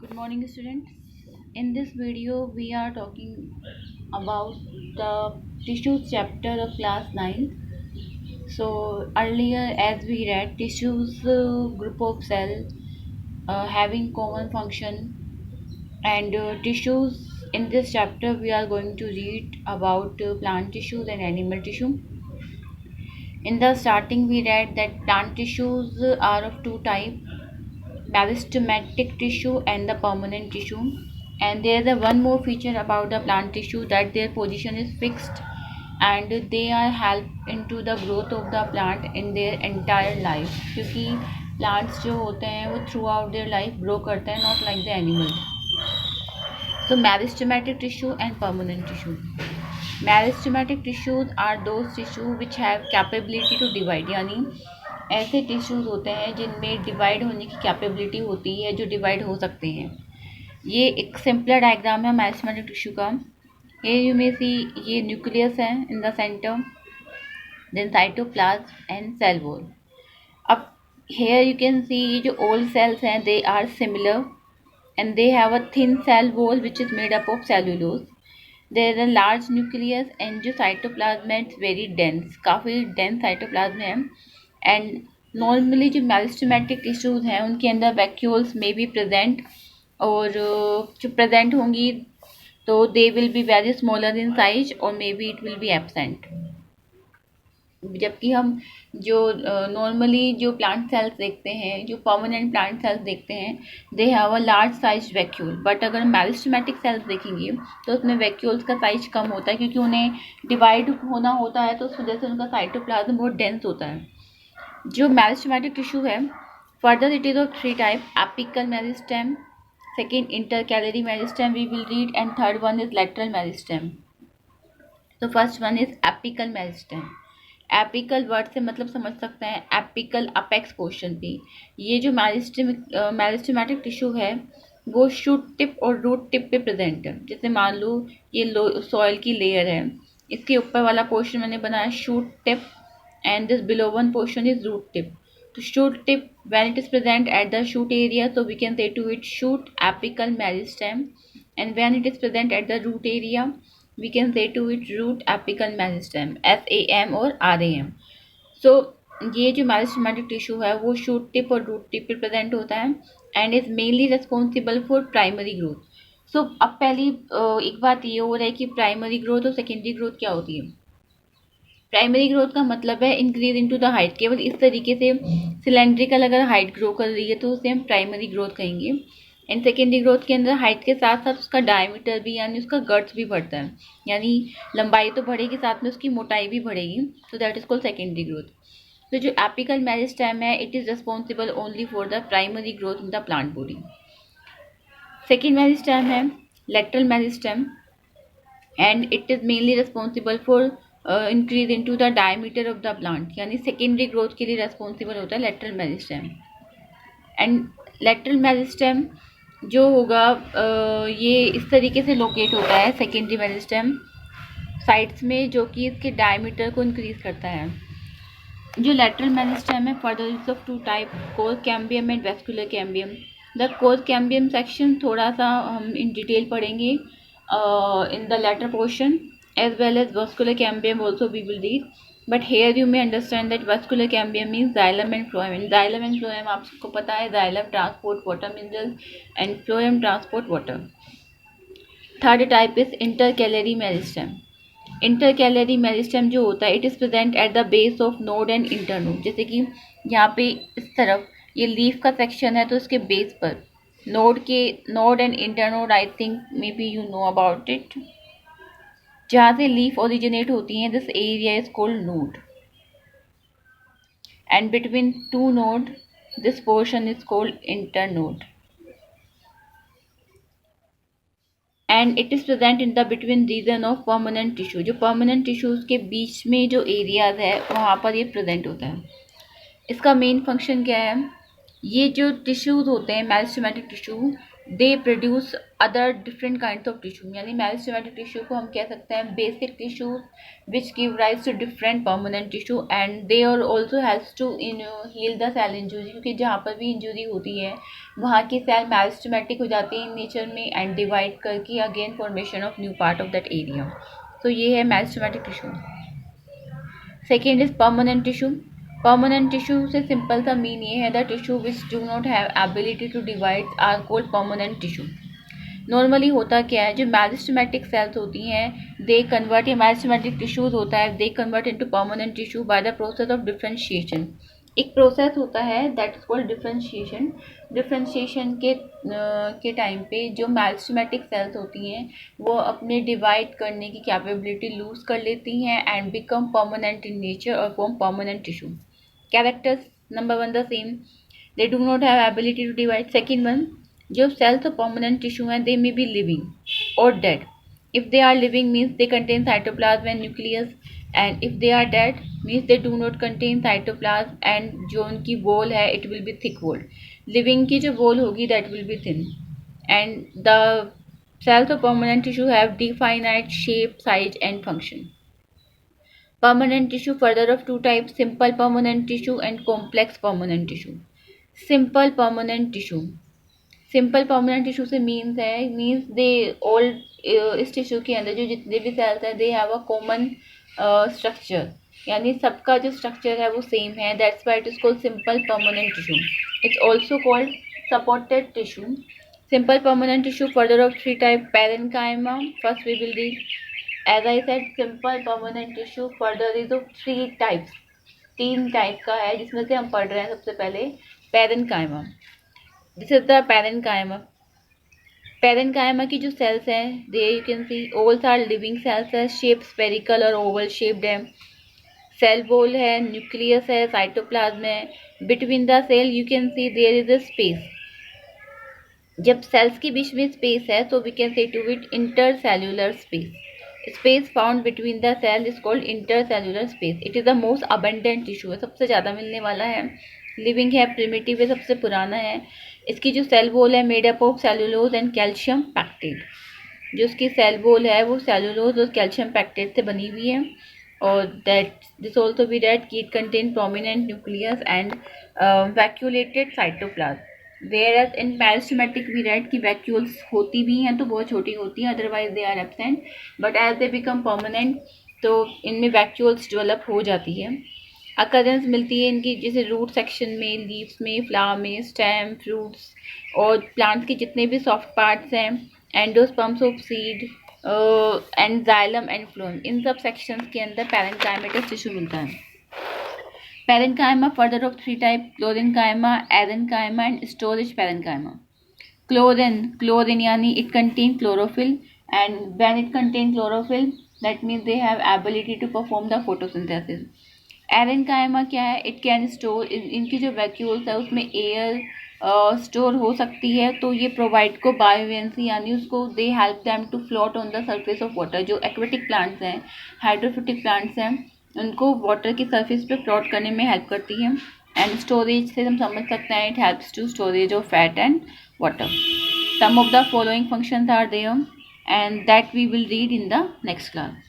Good morning, students. In this video, we are talking about the tissues chapter of class 9. So, earlier, as we read, tissues group of cells having common function, and tissues in this chapter, we are going to read about plant tissues and animal tissue. In the starting, we read that plant tissues are of two types, meristematic tissue and the permanent tissue. And there is a one more feature about the plant tissue, that their position is fixed and they are help into the growth of the plant in their entire life, क्योंकि plants जो होते हैं वो through out their life grow करते हैं, not like the animal. So meristematic tissue and permanent tissue. Meristematic tissues are those tissues which have capability to divide, यानी ऐसे tissues होते हैं जिनमें डिवाइड होने की कैपेबिलिटी होती है, जो डिवाइड हो सकते हैं. ये एक सिंपलर डायग्राम है मेरिस्टेमेटिक टिश्यू का. ये यू में सी ये न्यूक्लियस है in the centre, then cytoplasm and cell wall. अब हेयर यू कैन सी ये जो ओल्ड सेल्स हैं they are similar and they have a thin cell wall which is made up of cellulose. There is a large nucleus and जो cytoplasm है it's very dense, काफ़ी dense cytoplasm है. And normally जो meristematic tissues हैं उनके अंदर vacuoles may be present, और जो present होंगी तो they will be very smaller in size or maybe it will be absent. जबकि हम जो नॉर्मली जो प्लांट सेल्स देखते हैं, जो परमानेंट प्लांट सेल्स देखते हैं, they have a large size vacuole. But अगर मेरिस्टेमेटिक सेल्स देखेंगे तो उसमें वैक्यूल्स का साइज कम होता है, क्योंकि उन्हें डिवाइड होना होता है, तो उस वजह से उनका साइटोप्लाज्म बहुत डेंस होता है. जो मेरिस्टेमेटिक टिश्यू है, further it is of three type: apical meristem, second intercalary meristem we will read, and third one is lateral meristem. तो first one is apical meristem. Apical word से मतलब समझ सकते हैं एपिकल अपेक्स पोर्शन पे. ये जो मेरिस्टेमेटिक टिश्यू है वो शूट टिप और रूट टिप पे प्रेजेंट है. जैसे मान लो ये सॉइल की लेयर है, इसके ऊपर वाला पोर्शन मैंने बनाया shoot tip, and this below one portion is root tip. तो shoot tip when it is present at the shoot area, so we can say to it shoot apical meristem, and when it is present at the root area we can say to it root apical meristem, SAM और RAM. So ये जो meristematic tissue है वो shoot tip और root tip पे present होता है and is mainly responsible for primary growth. So अब पहली एक बात ये हो रहा है कि प्राइमरी ग्रोथ और सेकेंडरी ग्रोथ क्या होती है. प्राइमरी ग्रोथ का मतलब है इंक्रीज इनटू द हाइट. केवल इस तरीके से सिलेंड्रिकल अगर हाइट ग्रो कर रही है तो उसे हम प्राइमरी ग्रोथ कहेंगे. एंड सेकेंडरी ग्रोथ के अंदर हाइट के साथ साथ उसका डायमीटर भी यानी उसका गर्थ भी बढ़ता है, यानी लंबाई तो बढ़ेगी साथ में उसकी मोटाई भी बढ़ेगी. तो that is called secondary growth. तो जो एपिकल मेरिस्टेम है it is responsible only for the primary growth in the plant body. Second meristem है lateral meristem, and it is mainly responsible for increase into the diameter of the plant, यानी secondary growth के लिए responsible होता है lateral meristem. And lateral meristem जो होगा ये इस तरीके से लोकेट होता है सेकेंडरी मेरिस्टेम साइड्स में, जो कि इसके डायमीटर को इंक्रीज करता है. जो लेटरल मेरिस्टेम है further of two type: cork cambium and vascular cambium. The cork cambium section थोड़ा सा हम इन डिटेल पढ़ेंगे in the later portion, as well as vascular cambium also we will read. But here you may understand that vascular cambium means xylem and phloem. And xylem and phloem आप सबको पता है, xylem transport water minerals and phloem transport water. Third type is intercalary meristem. Intercalary meristem जो होता है it is present at the base of node and internode. जैसे कि यहाँ पे इस तरफ ये लीफ का सेक्शन है तो इसके बेस पर node and internode, I think may be you know about it, जहाँ से लीफ ओरिजिनेट होती हैं. This area is called node, and between two node this portion is called internode, and it is present in the between region of permanent tissue. जो permanent tissues के बीच में जो areas है वहाँ पर ये प्रेजेंट होता है. इसका मेन फंक्शन क्या है, ये जो टिश्यूज होते हैं meristematic tissue they produce other different kind of tissue, यानी मेरिस्टेमेटिक टिश्यू को हम कह सकते हैं basic tissue which give rise to different permanent tissue, and they are also helps to heal the cell injury, क्योंकि जहाँ पर भी इंजुरी होती है वहाँ की सेल मेरिस्टेमेटिक हो जाती है इन नेचर में एंड डिवाइड करके again formation of new part of that area. तो ये है meristematic tissue. Second is permanent tissue. Permanent tissue से सिंपल सा मीन ये है the tissue which do not have ability to divide are called permanent tissue. Normally होता क्या है, जो मेरिस्टेमेटिक सेल्स होती हैं दे कन्वर्ट, या मेरिस्टेमेटिक टिश्यूज होता है they convert into permanent tissue by the process of differentiation. एक प्रोसेस होता है that is called differentiation. Differentiation के टाइम पे जो मेरिस्टेमेटिक सेल्स होती हैं वो अपने डिवाइड करने की कैपेबिलिटी लूज कर लेती हैं and become permanent in nature और form permanent tissue. Characters number one the same, they do not have ability to divide. Second one, जो सेल्स ऑफ परमानेंट टिश्यू हैं दे मे बी लिविंग और dead. If they are living means they contain cytoplasm and nucleus, and if they are dead means they do not contain cytoplasm and जो उनकी wall है it will be thick wall. Living की जो wall होगी that will be thin. And the cells of permanent tissue have definite shape, size and function. Permanent tissue further of two types, simple permanent tissue and complex permanent tissue. Simple permanent tissue. Simple permanent tissue से means they all, इस tissue के अंदर जो जितने भी cells हैं they have a common structure, यानी सबका जो स्ट्रक्चर है वो सेम है. That's why it is called simple permanent tissue. It's also called supported tissue. Simple permanent tissue further of three type, parenchyma. First we will read, as I said simple permanent tissue further is of three types. तीन type का है जिसमें से हम पढ़ रहे हैं. सबसे पहले parenchyma. This is the parenchyma. Parenchyma की जो सेल्स हैं they you can see ovals are living cells है, शेप स्पेरिकल और ओवल शेप्ड है. सेल वॉल है, न्यूक्लियस है, साइटोप्लाज्म है. Between the cell you can see there is a space. जब सेल्स के बीच में स्पेस है तो we can say to it intercellular space. Space found between the cell is called intercellular space. It is the most abundant tissue है, सबसे ज़्यादा मिलने वाला है. लिविंग है, प्रिमिटिव है, सबसे पुराना है. इसकी जो सेल वॉल है made up of cellulose and calcium pectate. जो इसकी सेल वॉल है वो सेलुलोज और कैल्शियम पैक्टेट से बनी हुई है. और that this also be that कि it contain prominent nucleus and vacuolated cytoplasm. Whereas in meristematic we read कि vacuoles होती भी हैं तो बहुत छोटी होती हैं, otherwise they are absent, but as they become permanent तो इनमें vacuoles डेवलप हो जाती है. अकरेंस मिलती है इनकी जैसे रूट सेक्शन में, लीव्स में, फ्लावर में, स्टेम, फ्रूट्स और प्लांट्स के जितने भी सॉफ्ट पार्ट्स हैं, endosperms of seed and xylem and phloem, इन सब सेक्शंस के अंदर पैरेन्काइमेटस टिश्यू मिलता है. Parenchyma further of three type, chlorenchyma, erenchyma and storage parenchyma. Chlorine यानी it contain chlorophyll, and when it contain chlorophyll that means they have ability to perform the photosynthesis. Aerenchyma क्या है, it can store, इनकी जो vacuoles है उसमें air store हो सकती है तो ये प्रोवाइड को बायोवेंसी, यानी उसको they help them to float on the surface of water. जो एक्वेटिक प्लांट्स हैं, हाइड्रोफिटिक प्लांट्स हैं, उनको वाटर की सरफेस पे फ्लोट करने में हेल्प करती है. एंड स्टोरेज से हम समझ सकते हैं it helps to storage of fat and water. Some of the following functions are there and that we will read in the next class.